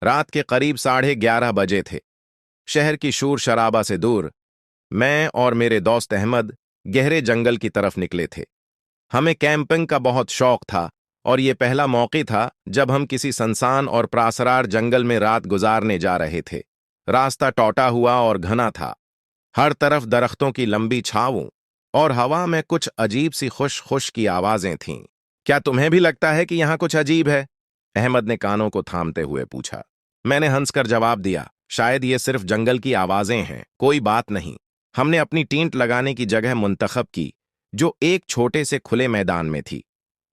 रात के करीब 11:30 बजे थे। शहर की शोर शराबा से दूर मैं और मेरे दोस्त अहमद गहरे जंगल की तरफ निकले थे। हमें कैंपिंग का बहुत शौक था और ये पहला मौका था जब हम किसी सुनसान और प्रासरार जंगल में रात गुजारने जा रहे थे। रास्ता टूटा हुआ और घना था। हर तरफ दरख्तों की लंबी छावों और हवा में कुछ अजीब सी खुश खुश की आवाजें थीं। क्या तुम्हें भी लगता है कि यहां कुछ अजीब है? अहमद ने कानों को थामते हुए पूछा। मैंने हंसकर जवाब दिया, शायद ये सिर्फ जंगल की आवाजें हैं, कोई बात नहीं। हमने अपनी टेंट लगाने की जगह मुंतखब की, जो एक छोटे से खुले मैदान में थी।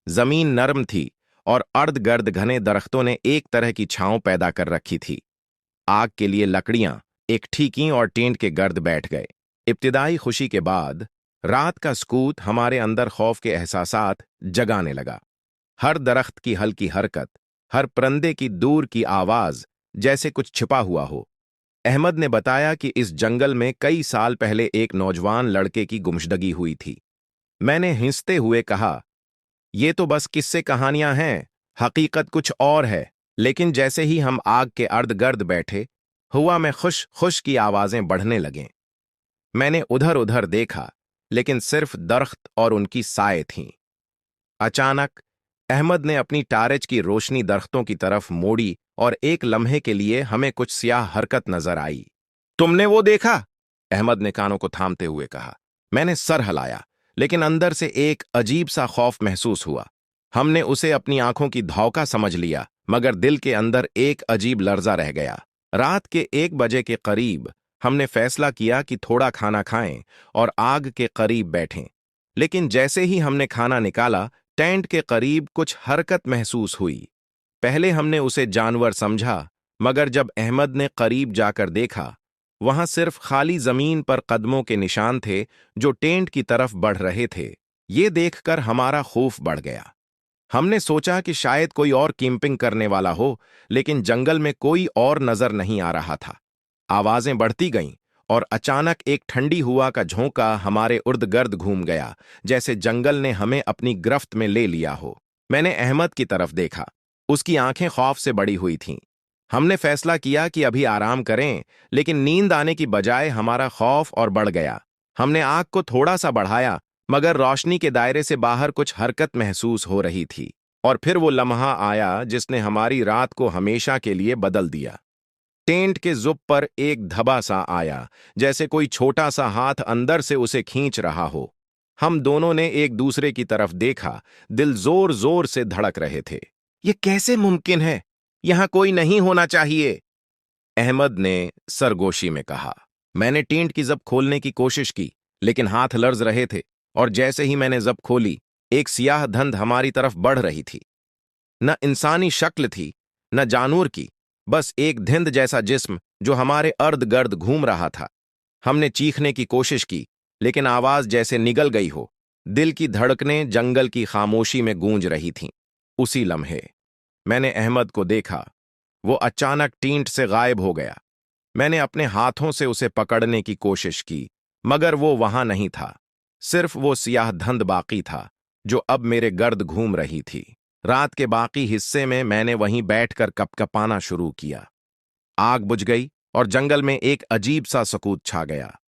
जमीन नरम थी और अर्द गर्द घने दरख्तों ने एक तरह की छांव पैदा कर रखी थी। आग के लिए लकड़ियां इकट्ठी की और टेंट के गर्द बैठ गए। इब्तिदाई खुशी के बाद रात का सकूत हमारे अंदर खौफ के एहसासात जगाने लगा। हर दरख्त की हल्की हरकत, हर परिंदे की दूर की आवाज जैसे कुछ छिपा हुआ हो। अहमद ने बताया कि इस जंगल में कई साल पहले एक नौजवान लड़के की गुमशुदगी हुई थी। मैंने हिंसते हुए कहा, ये तो बस किस्से कहानियां हैं, हकीकत कुछ और है। लेकिन जैसे ही हम आग के अर्द गर्द बैठे, हुआ में खुश खुश की आवाजें बढ़ने लगें। मैंने उधर उधर देखा, लेकिन सिर्फ दरख्त और उनकी साए थीं। अचानक अहमद ने अपनी टार्च की रोशनी दरख्तों की तरफ मोड़ी और एक लम्हे के लिए हमें कुछ स्याह हरकत नजर आई। तुमने वो देखा? अहमद ने कानों को थामते हुए कहा। मैंने सर हिलाया, लेकिन अंदर से एक अजीब सा खौफ महसूस हुआ। हमने उसे अपनी आंखों की धौका समझ लिया, मगर दिल के अंदर एक अजीब लर्जा रह गया। रात के 1 बजे के करीब हमने फैसला किया कि थोड़ा खाना खाएं और आग के करीब बैठें। लेकिन जैसे ही हमने खाना निकाला, टेंट के करीब कुछ हरकत महसूस हुई। पहले हमने उसे जानवर समझा, मगर जब अहमद ने करीब जाकर देखा, वहां सिर्फ खाली जमीन पर कदमों के निशान थे जो टेंट की तरफ बढ़ रहे थे। ये देखकर हमारा खौफ बढ़ गया। हमने सोचा कि शायद कोई और कैंपिंग करने वाला हो, लेकिन जंगल में कोई और नजर नहीं आ रहा था। आवाजें बढ़ती गईं और अचानक एक ठंडी हवा का झोंका हमारे उर्द गर्द घूम गया, जैसे जंगल ने हमें अपनी गिरफ्त में ले लिया हो। मैंने अहमद की तरफ देखा। उसकी आंखें खौफ से बड़ी हुई थीं। हमने फैसला किया कि अभी आराम करें, लेकिन नींद आने की बजाय हमारा खौफ और बढ़ गया। हमने आग को थोड़ा सा बढ़ाया, मगर रोशनी के दायरे से बाहर कुछ हरकत महसूस हो रही थी। और फिर वो लम्हा आया जिसने हमारी रात को हमेशा के लिए बदल दिया। टेंट के जुब पर एक धब्बा सा आया, जैसे कोई छोटा सा हाथ अंदर से उसे खींच रहा हो। हम दोनों ने एक दूसरे की तरफ देखा, दिल जोर जोर से धड़क रहे थे। ये कैसे मुमकिन है? यहां कोई नहीं होना चाहिए, अहमद ने सरगोशी में कहा। मैंने टेंट की जब खोलने की कोशिश की, लेकिन हाथ लर्ज रहे थे, और जैसे ही मैंने जब खोली, एक सियाह धंध हमारी तरफ बढ़ रही थी। न इंसानी शक्ल थी, न जानवर की, बस एक धिंद जैसा जिस्म जो हमारे अर्द गर्द घूम रहा था। हमने चीखने की कोशिश की, लेकिन आवाज जैसे निगल गई हो। दिल की धड़कनें जंगल की खामोशी में गूंज रही थीं। उसी लम्हे मैंने अहमद को देखा। वो अचानक टेंट से गायब हो गया। मैंने अपने हाथों से उसे पकड़ने की कोशिश की, मगर वो वहां नहीं था। सिर्फ वो सियाह धंध बाकी था, जो अब मेरे गर्द घूम रही थी। रात के बाकी हिस्से में मैंने वहीं बैठकर कपकपाना शुरू किया। आग बुझ गई और जंगल में एक अजीब सा सकूत छा गया।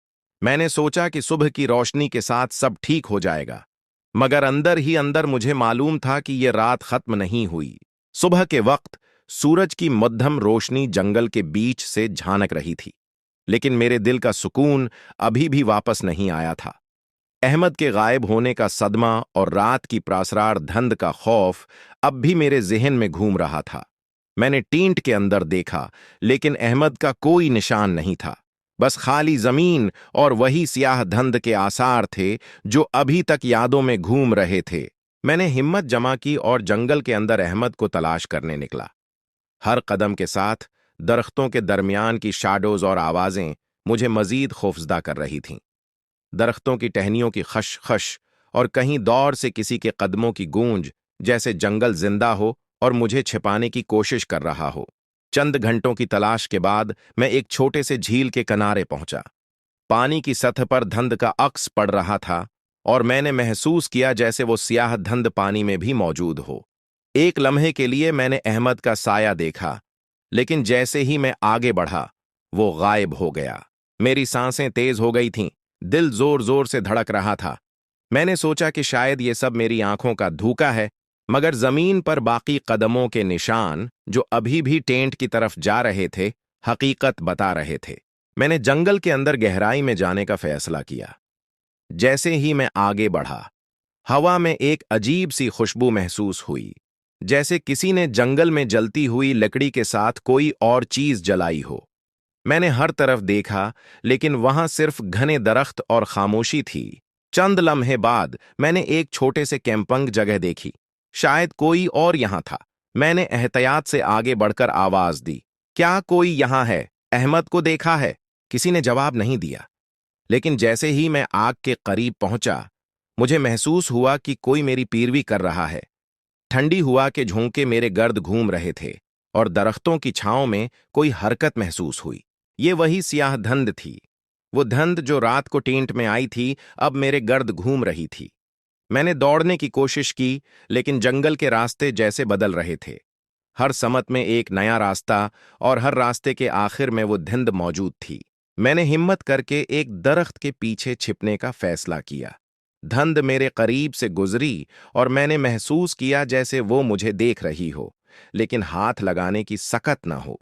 मैंने सोचा कि सुबह की रोशनी के साथ सब ठीक हो जाएगा, मगर अंदर ही अंदर मुझे मालूम था कि यह रात खत्म नहीं हुई। सुबह के वक्त सूरज की मध्यम रोशनी जंगल के बीच से झांक रही थी, लेकिन मेरे दिल का सुकून अभी भी वापस नहीं आया था। अहमद के गायब होने का सदमा और रात की प्रासरार धंध का खौफ अब भी मेरे जहन में घूम रहा था। मैंने टेंट के अंदर देखा, लेकिन अहमद का कोई निशान नहीं था। बस खाली जमीन और वही सियाह धंध के आसार थे जो अभी तक यादों में घूम रहे थे। मैंने हिम्मत जमा की और जंगल के अंदर अहमद को तलाश करने निकला। हर कदम के साथ दरख्तों के दरमियान की शैडोज और आवाजें मुझे मजीद खौफजदा कर रही थीं। दरख्तों की टहनियों की खश-खश और कहीं दौर से किसी के कदमों की गूंज, जैसे जंगल जिंदा हो और मुझे छिपाने की कोशिश कर रहा हो। चंद घंटों की तलाश के बाद मैं एक छोटे से झील के किनारे पहुंचा। पानी की सतह पर धंध का अक्स पड़ रहा था और मैंने महसूस किया जैसे वो सियाह धंध पानी में भी मौजूद हो। एक लम्हे के लिए मैंने अहमद का साया देखा, लेकिन जैसे ही मैं आगे बढ़ा, वो गायब हो गया। मेरी सांसें तेज हो गई थीं, दिल जोर जोर से धड़क रहा था। मैंने सोचा कि शायद ये सब मेरी आंखों का धोखा है, मगर जमीन पर बाकी कदमों के निशान, जो अभी भी टेंट की तरफ जा रहे थे, हकीकत बता रहे थे। मैंने जंगल के अंदर गहराई में जाने का फैसला किया। जैसे ही मैं आगे बढ़ा, हवा में एक अजीब सी खुशबू महसूस हुई, जैसे किसी ने जंगल में जलती हुई लकड़ी के साथ कोई और चीज जलाई हो। मैंने हर तरफ देखा, लेकिन वहां सिर्फ घने दरख्त और खामोशी थी। चंद लम्हे बाद मैंने एक छोटे से कैंपंग जगह देखी। शायद कोई और यहां था। मैंने एहतियात से आगे बढ़कर आवाज दी, क्या कोई यहां है? अहमद को देखा है? किसी ने जवाब नहीं दिया। लेकिन जैसे ही मैं आग के करीब पहुंचा, मुझे महसूस हुआ कि कोई मेरी पैरवी कर रहा है। ठंडी हवा के झोंके मेरे गर्द घूम रहे थे और दरख्तों की छांव में कोई हरकत महसूस हुई। ये वही सियाह धंध थी। वो धंध जो रात को टेंट में आई थी, अब मेरे गर्द घूम रही थी। मैंने दौड़ने की कोशिश की, लेकिन जंगल के रास्ते जैसे बदल रहे थे। हर समत में एक नया रास्ता, और हर रास्ते के आखिर में वो धंध मौजूद थी। मैंने हिम्मत करके एक दरख्त के पीछे छिपने का फैसला किया। धंध मेरे करीब से गुजरी और मैंने महसूस किया जैसे वो मुझे देख रही हो, लेकिन हाथ लगाने की सकत न हो।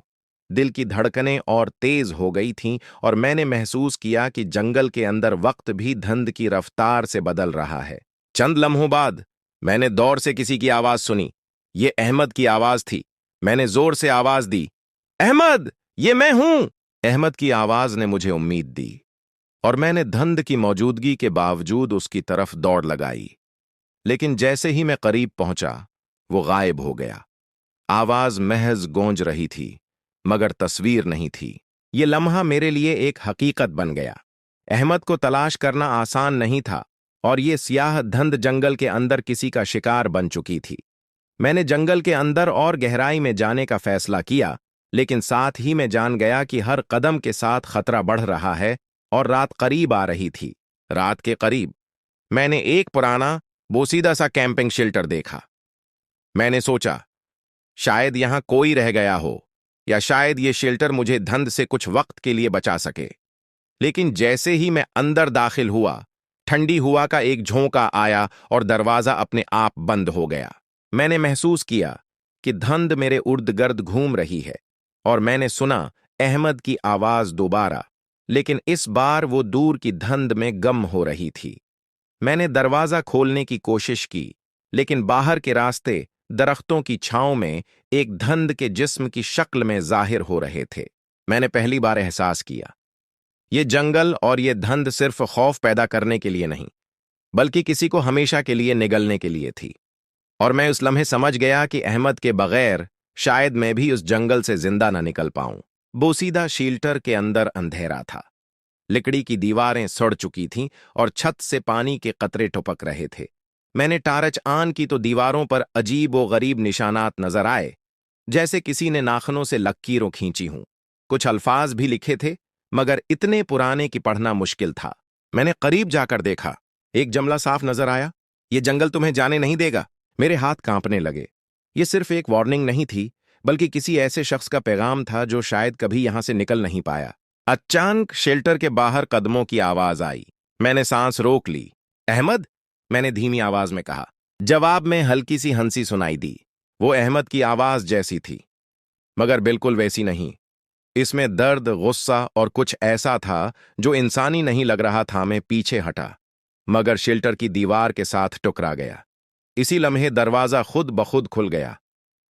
दिल की धड़कनें और तेज हो गई थीं और मैंने महसूस किया कि जंगल के अंदर वक्त भी धंध की रफ्तार से बदल रहा है। चंद लम्हों बाद मैंने दौर से किसी की आवाज सुनी। ये अहमद की आवाज थी। मैंने जोर से आवाज दी, अहमद, ये मैं हूं। अहमद की आवाज ने मुझे उम्मीद दी और मैंने धंध की मौजूदगी के बावजूद उसकी तरफ दौड़ लगाई। लेकिन जैसे ही मैं करीब पहुंचा, वो गायब हो गया। आवाज महज गूंज रही थी, मगर तस्वीर नहीं थी। ये लम्हा मेरे लिए एक हकीकत बन गया। अहमद को तलाश करना आसान नहीं था, और ये सियाह धंध जंगल के अंदर किसी का शिकार बन चुकी थी। मैंने जंगल के अंदर और गहराई में जाने का फैसला किया, लेकिन साथ ही मैं जान गया कि हर कदम के साथ खतरा बढ़ रहा है और रात करीब आ रही थी। रात के करीब मैंने एक पुराना बोसीदा सा कैंपिंग शेल्टर देखा। मैंने सोचा, शायद यहां कोई रह गया हो, या शायद ये शेल्टर मुझे धंध से कुछ वक्त के लिए बचा सके। लेकिन जैसे ही मैं अंदर दाखिल हुआ, ठंडी हवा का एक झोंका आया और दरवाजा अपने आप बंद हो गया। मैंने महसूस किया कि धंध मेरे उर्द गिर्द घूम रही है, और मैंने सुना अहमद की आवाज दोबारा, लेकिन इस बार वो दूर की धंध में गम हो रही थी। मैंने दरवाजा खोलने की कोशिश की, लेकिन बाहर के रास्ते दरख्तों की छांव में एक धंध के जिस्म की शक्ल में जाहिर हो रहे थे। मैंने पहली बार एहसास किया, ये जंगल और ये धंध सिर्फ खौफ पैदा करने के लिए नहीं, बल्कि किसी को हमेशा के लिए निगलने के लिए थी। और मैं उस लम्हे समझ गया कि अहमद के बगैर शायद मैं भी उस जंगल से जिंदा न निकल पाऊं। बोसीदा शील्टर के अंदर अंधेरा था। लकड़ी की दीवारें सड़ चुकी थीं और छत से पानी के कतरे टपक रहे थे। मैंने टार्च आन की तो दीवारों पर अजीब व गरीब निशानात नजर आए, जैसे किसी ने नाखनों से लकीरों खींची हों। कुछ अल्फाज भी लिखे थे, मगर इतने पुराने कि पढ़ना मुश्किल था। मैंने करीब जाकर देखा। एक जमला साफ नजर आया, ये जंगल तुम्हें जाने नहीं देगा। मेरे हाथ कांपने लगे। ये सिर्फ एक वार्निंग नहीं थी, बल्कि किसी ऐसे शख्स का पैगाम था जो शायद कभी यहां से निकल नहीं पाया। अचानक शेल्टर के बाहर कदमों की आवाज आई। मैंने सांस रोक ली। अहमद, मैंने धीमी आवाज में कहा। जवाब में हल्की सी हंसी सुनाई दी। वो अहमद की आवाज जैसी थी, मगर बिल्कुल वैसी नहीं। इसमें दर्द, गुस्सा और कुछ ऐसा था जो इंसानी नहीं लग रहा था। मैं पीछे हटा, मगर शेल्टर की दीवार के साथ टकरा गया। इसी लम्हे दरवाजा खुद ब खुद खुल गया।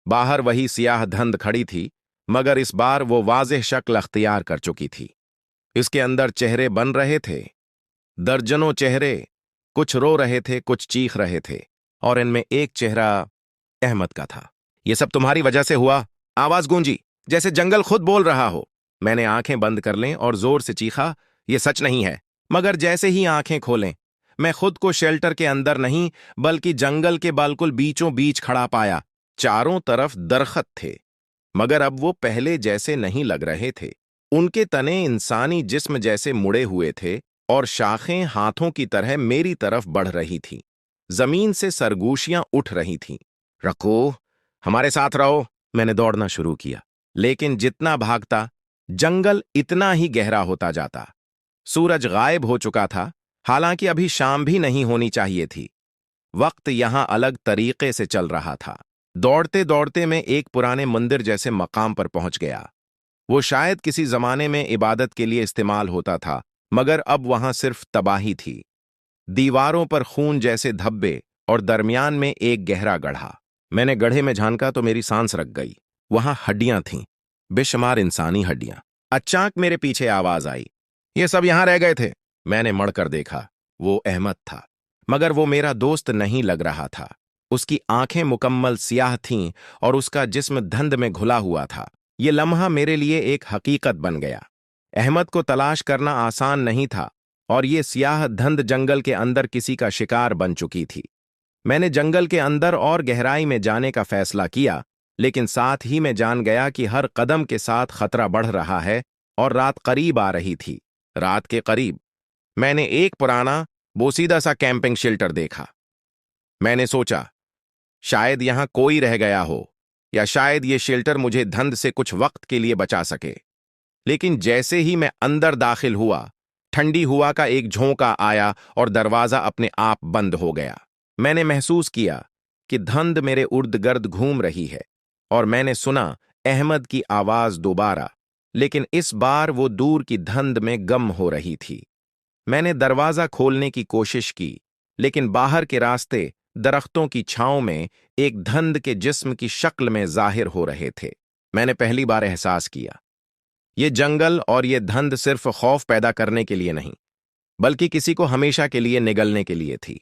बाहर वही सियाह धंध खड़ी थी, मगर इस बार वो वाज़ेह शक्ल अख्तियार कर चुकी थी। इसके अंदर चेहरे बन रहे थे, दर्जनों चेहरे। कुछ रो रहे थे, कुछ चीख रहे थे, और इनमें एक चेहरा अहमद का था। ये सब तुम्हारी वजह से हुआ, आवाज गूंजी, जैसे जंगल खुद बोल रहा हो। मैंने आंखें बंद कर लें और जोर से चीखा, ये सच नहीं है। मगर जैसे ही आंखें खोलें, मैं खुद को शेल्टर के अंदर नहीं, बल्कि जंगल के बिल्कुल बीचों बीच खड़ा पाया। चारों तरफ दरख्त थे, मगर अब वो पहले जैसे नहीं लग रहे थे। उनके तने इंसानी जिस्म जैसे मुड़े हुए थे, और शाखें हाथों की तरह मेरी तरफ बढ़ रही थीं। जमीन से सरगोशियां उठ रही थीं। रखो, हमारे साथ रहो। मैंने दौड़ना शुरू किया। लेकिन जितना भागता, जंगल इतना ही गहरा होता जाता। सूरज गायब हो चुका था, हालांकि अभी शाम भी नहीं होनी चाहिए थी। वक्त यहां अलग तरीके से चल रहा था। दौड़ते दौड़ते मैं एक पुराने मंदिर जैसे मकाम पर पहुंच गया। वो शायद किसी जमाने में इबादत के लिए इस्तेमाल होता था, मगर अब वहां सिर्फ तबाही थी। दीवारों पर खून जैसे धब्बे और दरमियान में एक गहरा गड्ढा। मैंने गड्ढे में झांका तो मेरी सांस रक गई। वहां हड्डियां थीं, बेशुमार इंसानी हड्डियां। अचानक मेरे पीछे आवाज आई, ये सब यहां रह गए थे। मैंने मड़कर देखा, वो अहमद था, मगर वो मेरा दोस्त नहीं लग रहा था। उसकी आंखें मुकम्मल सियाह थीं और उसका जिस्म धुंध में घुला हुआ था। ये लम्हा मेरे लिए एक हकीकत बन गया। अहमद को तलाश करना आसान नहीं था, और ये सियाह धुंध जंगल के अंदर किसी का शिकार बन चुकी थी। मैंने जंगल के अंदर और गहराई में जाने का फैसला किया, लेकिन साथ ही मैं जान गया कि हर कदम के साथ खतरा बढ़ रहा है और रात करीब आ रही थी। रात के करीब मैंने एक पुराना बोसीदा सा कैंपिंग शेल्टर देखा। मैंने सोचा, शायद यहां कोई रह गया हो, या शायद ये शेल्टर मुझे धुंध से कुछ वक्त के लिए बचा सके। लेकिन जैसे ही मैं अंदर दाखिल हुआ, ठंडी हवा का एक झोंका आया और दरवाजा अपने आप बंद हो गया। मैंने महसूस किया कि धुंध मेरे उर्द गर्द घूम रही है, और मैंने सुना अहमद की आवाज दोबारा, लेकिन इस बार वो दूर की धुंध में गम हो रही थी। मैंने दरवाजा खोलने की कोशिश की, लेकिन बाहर के रास्ते दरख्तों की छांव में एक धुंध के जिस्म की शक्ल में जाहिर हो रहे थे। मैंने पहली बार एहसास किया, ये जंगल और ये धुंध सिर्फ खौफ पैदा करने के लिए नहीं, बल्कि किसी को हमेशा के लिए निगलने के लिए थी।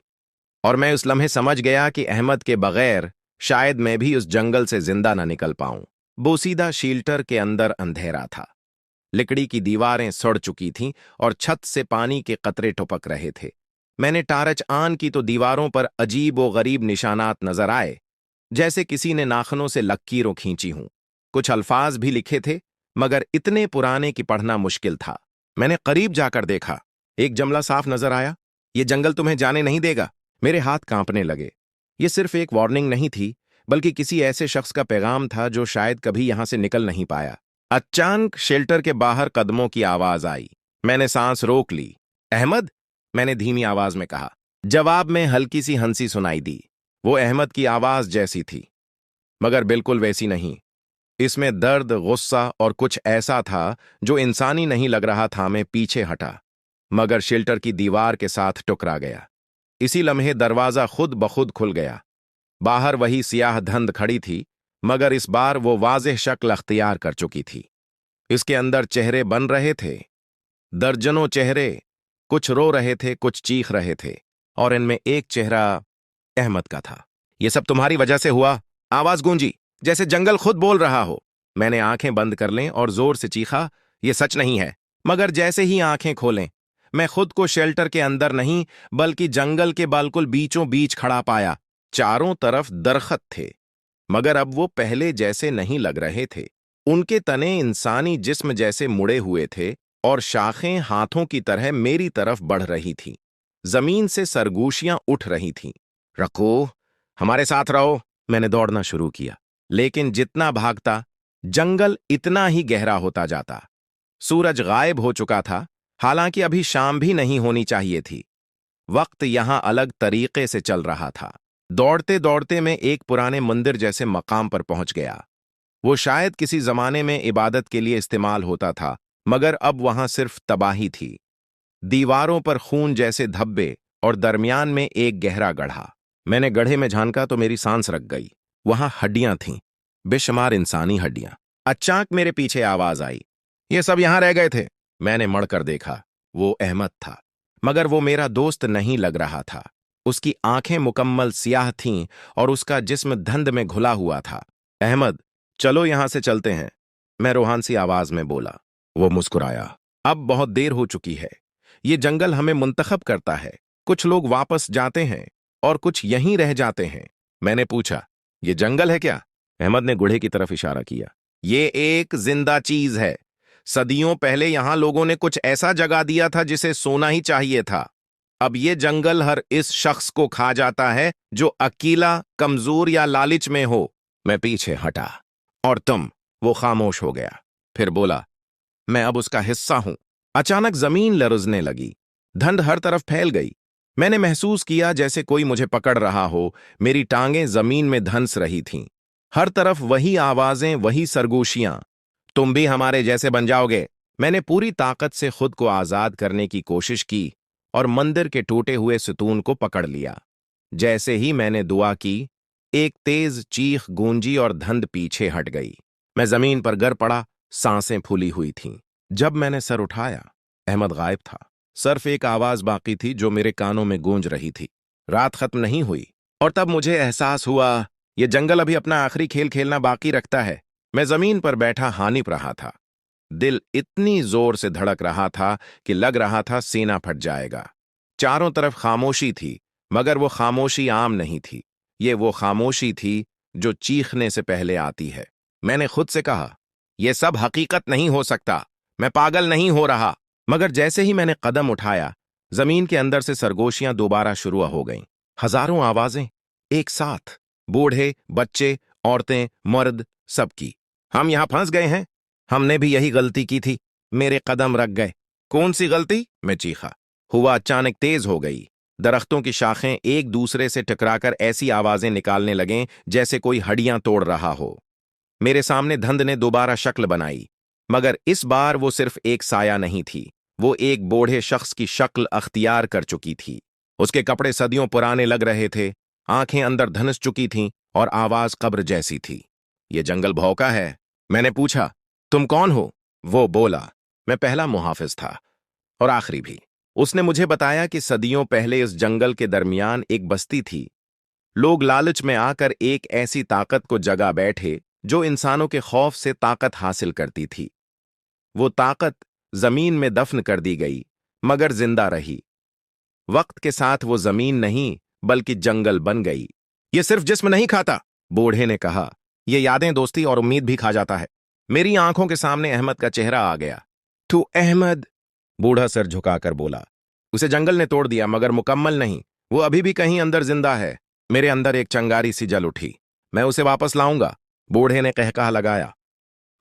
और मैं उस लम्हे समझ गया कि अहमद के बगैर शायद मैं भी उस जंगल से जिंदा ना निकल पाऊं। बोसीदा शील्टर के अंदर अंधेरा था। लकड़ी की दीवारें सड़ चुकी थीं और छत से पानी के कतरे टपक रहे थे। मैंने टार्च आन की तो दीवारों पर अजीब व गरीब निशानात नजर आए, जैसे किसी ने नाखनों से लकीरों खींची हूं। कुछ अल्फाज भी लिखे थे, मगर इतने पुराने कि पढ़ना मुश्किल था। मैंने करीब जाकर देखा, एक जमला साफ नजर आया, ये जंगल तुम्हें जाने नहीं देगा। मेरे हाथ कांपने लगे। ये सिर्फ एक वार्निंग नहीं थी, बल्कि किसी ऐसे शख्स का पैगाम था जो शायद कभी यहां से निकल नहीं पाया। अचानक शेल्टर के बाहर कदमों की आवाज आई। मैंने सांस रोक ली। अहमद, मैंने धीमी आवाज में कहा। जवाब में हल्की सी हंसी सुनाई दी। वो अहमद की आवाज जैसी थी, मगर बिल्कुल वैसी नहीं। इसमें दर्द, गुस्सा और कुछ ऐसा था जो इंसानी नहीं लग रहा था। मैं पीछे हटा, मगर शेल्टर की दीवार के साथ टकरा गया। इसी लम्हे दरवाजा खुद ब खुद खुल गया। बाहर वही सियाह धुंध खड़ी थी, मगर इस बार वो वाज़ेह शक्ल अख्तियार कर चुकी थी। इसके अंदर चेहरे बन रहे थे, दर्जनों चेहरे। कुछ रो रहे थे, कुछ चीख रहे थे, और इनमें एक चेहरा अहमद का था। ये सब तुम्हारी वजह से हुआ, आवाज गूंजी, जैसे जंगल खुद बोल रहा हो। मैंने आंखें बंद कर लें और जोर से चीखा, ये सच नहीं है। मगर जैसे ही आंखें खोलें, मैं खुद को शेल्टर के अंदर नहीं, बल्कि जंगल के बिल्कुल बीचों बीच खड़ा पाया। चारों तरफ दरख्त थे, मगर अब वो पहले जैसे नहीं लग रहे थे। उनके तने इंसानी जिस्म जैसे मुड़े हुए थे, और शाखें हाथों की तरह मेरी तरफ बढ़ रही थीं। जमीन से सरगोशियां उठ रही थीं। रखो, हमारे साथ रहो। मैंने दौड़ना शुरू किया, लेकिन जितना भागता, जंगल इतना ही गहरा होता जाता। सूरज गायब हो चुका था, हालांकि अभी शाम भी नहीं होनी चाहिए थी। वक्त यहां अलग तरीके से चल रहा था। दौड़ते दौड़ते मैं एक पुराने मंदिर जैसे मकाम पर पहुंच गया। वो शायद किसी जमाने में इबादत के लिए इस्तेमाल होता था, मगर अब वहां सिर्फ तबाही थी। दीवारों पर खून जैसे धब्बे और दरमियान में एक गहरा गड्ढा। मैंने गड्ढे में झांका तो मेरी सांस रक गई। वहां हड्डियां थीं, बेशुमार इंसानी हड्डियां। अचानक मेरे पीछे आवाज आई, ये सब यहां रह गए थे। मैंने मड़कर देखा, वो अहमद था, मगर वो मेरा दोस्त नहीं लग रहा था। उसकी आंखें मुकम्मल सियाह थीं और उसका जिस्म धुंध में घुला हुआ था। अहमद, चलो यहां से चलते हैं, मैं रूहान सी आवाज में बोला। वो मुस्कुराया। अब बहुत देर हो चुकी है। ये जंगल हमें मुंतखब करता है। कुछ लोग वापस जाते हैं और कुछ यहीं रह जाते हैं। मैंने पूछा, ये जंगल है क्या? अहमद ने गुड़े की तरफ इशारा किया। ये एक जिंदा चीज है। सदियों पहले यहां लोगों ने कुछ ऐसा जगा दिया था जिसे सोना ही चाहिए था। अब ये जंगल हर इस शख्स को खा जाता है जो अकेला, कमजोर या लालच में हो। मैं पीछे हटा। और तुम? वो खामोश हो गया, फिर बोला, मैं अब उसका हिस्सा हूं। अचानक जमीन लरजने लगी, धुंध हर तरफ फैल गई। मैंने महसूस किया जैसे कोई मुझे पकड़ रहा हो। मेरी टांगें जमीन में धंस रही थीं। हर तरफ वही आवाजें, वही सरगोशियां। तुम भी हमारे जैसे बन जाओगे। मैंने पूरी ताकत से खुद को आजाद करने की कोशिश की और मंदिर के टूटे हुए सुतून को पकड़ लिया। जैसे ही मैंने दुआ की, एक तेज चीख गूंजी और धंध पीछे हट गई। मैं जमीन पर गिर पड़ा, सांसें फूली हुई थीं। जब मैंने सर उठाया, अहमद गायब था। सिर्फ एक आवाज बाकी थी जो मेरे कानों में गूंज रही थी, रात खत्म नहीं हुई। और तब मुझे एहसास हुआ, ये जंगल अभी अपना आखिरी खेल खेलना बाकी रखता है। मैं जमीन पर बैठा हानिप रहा था। दिल इतनी जोर से धड़क रहा था कि लग रहा था सीना फट जाएगा। चारों तरफ खामोशी थी, मगर वो खामोशी आम नहीं थी। ये वो खामोशी थी जो चीखने से पहले आती है। मैंने खुद से कहा, यह सब हकीकत नहीं हो सकता, मैं पागल नहीं हो रहा। मगर जैसे ही मैंने कदम उठाया, जमीन के अंदर से सरगोशियां दोबारा शुरू हो गईं। हजारों आवाजें एक साथ, बूढ़े, बच्चे, औरतें, मर्द, सबकी। हम यहां फंस गए हैं। हमने भी यही गलती की थी। मेरे कदम रख गए। कौन सी गलती? मैं चीखा। हुआ अचानक तेज हो गई। दरख्तों की शाखें एक दूसरे से टकराकर ऐसी आवाजें निकालने लगें जैसे कोई हड्डियां तोड़ रहा हो। मेरे सामने धंध ने दोबारा शक्ल बनाई, मगर इस बार वो सिर्फ एक साया नहीं थी। वो एक बूढ़े शख्स की शक्ल अख्तियार कर चुकी थी। उसके कपड़े सदियों पुराने लग रहे थे, आंखें अंदर धनस चुकी थीं और आवाज कब्र जैसी थी। ये जंगल भौंका है। मैंने पूछा, तुम कौन हो? वो बोला, मैं पहला मुहाफिज था और आखिरी भी। उसने मुझे बताया कि सदियों पहले इस जंगल के दरमियान एक बस्ती थी। लोग लालच में आकर एक ऐसी ताकत को जगा बैठे जो इंसानों के खौफ से ताकत हासिल करती थी। वो ताकत जमीन में दफन कर दी गई, मगर जिंदा रही। वक्त के साथ वो जमीन नहीं बल्कि जंगल बन गई। ये सिर्फ जिस्म नहीं खाता, बूढ़े ने कहा, ये यादें, दोस्ती और उम्मीद भी खा जाता है। मेरी आंखों के सामने अहमद का चेहरा आ गया। तू अहमद? बूढ़ा सर झुकाकर बोला, उसे जंगल ने तोड़ दिया, मगर मुकम्मल नहीं। वो अभी भी कहीं अंदर जिंदा है। मेरे अंदर एक चंगारी सी जल उठी। मैं उसे वापस लाऊंगा, बूढ़े ने कहकहा लगाया।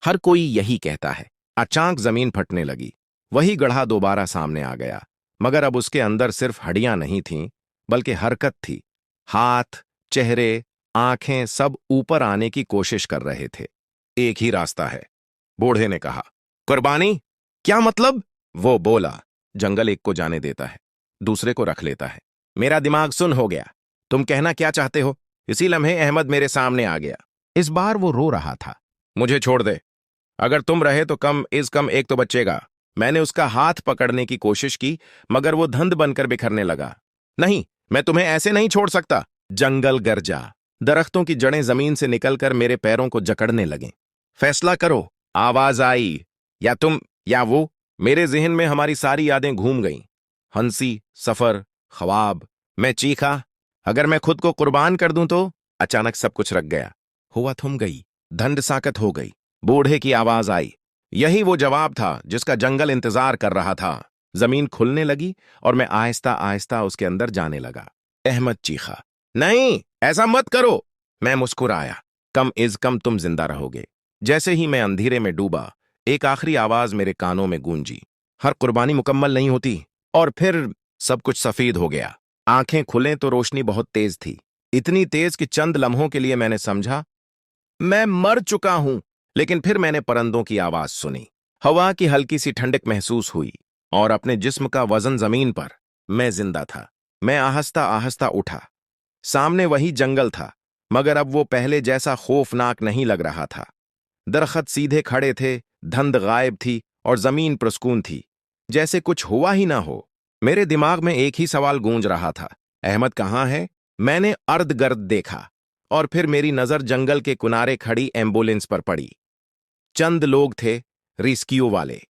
हर कोई यही कहता है। अचानक जमीन फटने लगी। वही गड्ढा दोबारा सामने आ गया, मगर अब उसके अंदर सिर्फ हड्डियां नहीं थीं, बल्कि हरकत थी। हाथ, चेहरे, आंखें सब ऊपर आने की कोशिश कर रहे थे। एक ही रास्ता है, बूढ़े ने कहा। कुर्बानी? क्या मतलब? वो बोला, जंगल एक को जाने देता है, दूसरे को रख लेता है। मेरा दिमाग सुन हो गया। तुम कहना क्या चाहते हो? इसी लम्हे अहमद मेरे सामने आ गया। इस बार वो रो रहा था। मुझे छोड़ दे। अगर तुम रहे तो कम इज कम एक तो बचेगा। मैंने उसका हाथ पकड़ने की कोशिश की, मगर वो धंध बनकर बिखरने लगा। नहीं, मैं तुम्हें ऐसे नहीं छोड़ सकता। जंगल गरजा। दरख्तों की जड़ें जमीन से निकलकर मेरे पैरों को जकड़ने लगें। फैसला करो। आवाज आई, या तुम या वो। मेरे जहन में हमारी सारी यादें घूम गईं। हंसी, सफर, ख्वाब। मैं चीखा, अगर मैं खुद को कुर्बान कर दूं तो? अचानक सब कुछ रख गया। हुआ थम गई। धंध साकत हो गई। बूढ़े की आवाज आई। यही वो जवाब था जिसका जंगल इंतजार कर रहा था। जमीन खुलने लगी और मैं आहिस्ता आहिस्ता उसके अंदर जाने लगा। अहमद चीखा, नहीं, ऐसा मत करो। मैं मुस्कुराया। कम इज कम तुम जिंदा रहोगे। जैसे ही मैं अंधेरे में डूबा, एक आखिरी आवाज मेरे कानों में गूंजी। हर कुर्बानी मुकम्मल नहीं होती। और फिर सब कुछ सफेद हो गया। आंखें खुलें तो रोशनी बहुत तेज थी, इतनी तेज कि चंद लम्हों के लिए मैंने समझा मैं मर चुका हूं। लेकिन फिर मैंने परिंदों की आवाज सुनी, हवा की हल्की सी ठंडक महसूस हुई और अपने जिस्म का वजन जमीन पर। मैं जिंदा था। मैं आहिस्ता आहिस्ता उठा। सामने वही जंगल था, मगर अब वो पहले जैसा खौफनाक नहीं लग रहा था। दरख्त सीधे खड़े थे, धंध गायब थी और जमीन प्रसकून थी, जैसे कुछ हुआ ही ना हो। मेरे दिमाग में एक ही सवाल गूंज रहा था, अहमद कहाँ है? मैंने अर्द गर्द देखा और फिर मेरी नजर जंगल के किनारे खड़ी एम्बुलेंस पर पड़ी। चंद लोग थे, रेस्क्यू वाले।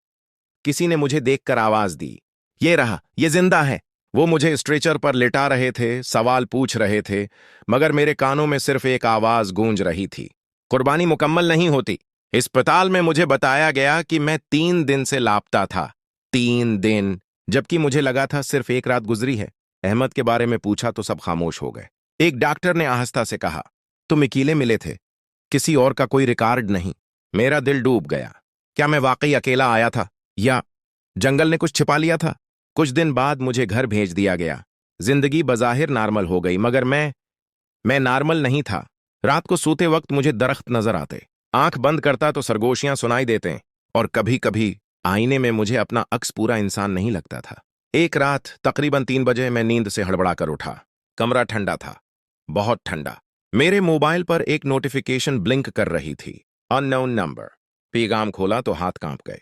किसी ने मुझे देखकर आवाज दी, ये रहा, ये जिंदा है। वो मुझे स्ट्रेचर पर लिटा रहे थे, सवाल पूछ रहे थे, मगर मेरे कानों में सिर्फ एक आवाज गूंज रही थी, कुर्बानी मुकम्मल नहीं होती। अस्पताल में मुझे बताया गया कि मैं 3 दिन से लापता था। 3 दिन, जबकि मुझे लगा था सिर्फ एक रात गुजरी है। अहमद के बारे में पूछा तो सब खामोश हो गए। एक डॉक्टर ने आहिस्ता से कहा, तुम अकेले मिले थे, किसी और का कोई रिकॉर्ड नहीं। मेरा दिल डूब गया। क्या मैं वाकई अकेला आया था या जंगल ने कुछ छिपा लिया था? कुछ दिन बाद मुझे घर भेज दिया गया। जिंदगी बज़ाहिर नॉर्मल हो गई, मगर मैं नॉर्मल नहीं था। रात को सोते वक्त मुझे दरख्त नजर आते, आंख बंद करता तो सरगोशियां सुनाई देते, और कभी कभी आईने में मुझे अपना अक्स पूरा इंसान नहीं लगता था। एक रात तकरीबन 3 बजे मैं नींद से हड़बड़ा कर उठा। कमरा ठंडा था, बहुत ठंडा। मेरे मोबाइल पर एक नोटिफिकेशन ब्लिंक कर रही थी, अननोन नंबर। पैगाम खोला तो हाथ कांप गए।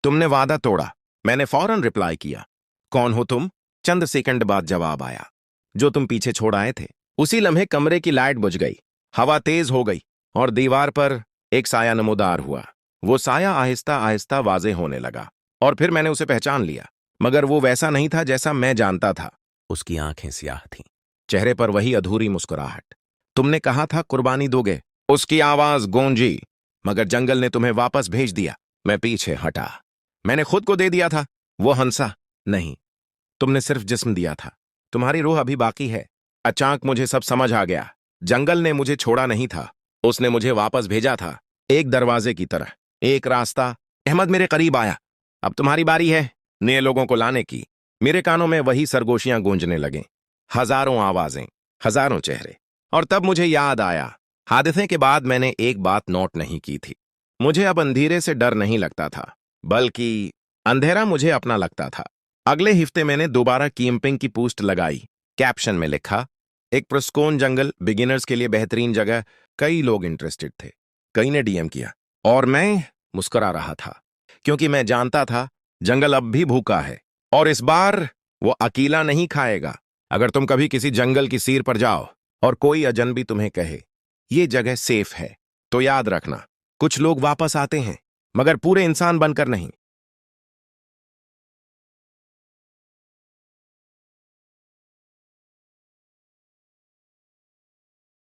तुमने वादा तोड़ा। मैंने फौरन रिप्लाई किया। कौन हो तुम? चंद सेकंड बाद जवाब आया, जो तुम पीछे छोड़ आए थे। उसी लम्हे कमरे की लाइट बुझ गई, हवा तेज हो गई, और दीवार पर एक साया नमूदार हुआ। वो साया आहिस्ता आहिस्ता वाज़ेह होने लगा, और फिर मैंने उसे पहचान लिया, मगर वो वैसा नहीं था जैसा मैं जानता था। उसकी आंखें स्याह थीं, चेहरे पर वही अधूरी मुस्कुराहट। तुमने कहा था कुर्बानी दोगे, उसकी आवाज गूंजी, मगर जंगल ने तुम्हें वापस भेज दिया। मैं पीछे हटा। मैंने खुद को दे दिया था। वो हंसा। नहीं, तुमने सिर्फ जिस्म दिया था, तुम्हारी रूह अभी बाकी है। अचानक मुझे सब समझ आ गया। जंगल ने मुझे छोड़ा नहीं था, उसने मुझे वापस भेजा था, एक दरवाजे की तरह, एक रास्ता। अहमद मेरे करीब आया। अब तुम्हारी बारी है नए लोगों को लाने की। मेरे कानों में वही सरगोशियां गूंजने लगे, हजारों आवाजें, हजारों चेहरे। और तब मुझे याद आया, हादसे के बाद मैंने एक बात नोट नहीं की थी। मुझे अब अंधेरे से डर नहीं लगता था, बल्कि अंधेरा मुझे अपना लगता था। अगले हफ्ते मैंने दोबारा कैंपिंग की पोस्ट लगाई। कैप्शन में लिखा, एक प्रस्कोन जंगल, बिगिनर्स के लिए बेहतरीन जगह। कई लोग इंटरेस्टेड थे, कई ने डीएम किया, और मैं मुस्कुरा रहा था, क्योंकि मैं जानता था जंगल अब भी भूखा है, और इस बार वो अकेला नहीं खाएगा। अगर तुम कभी किसी जंगल की सीर पर जाओ और कोई अजनबी तुम्हें कहे ये जगह सेफ है, तो याद रखना, कुछ लोग वापस आते हैं, मगर पूरे इंसान बनकर नहीं।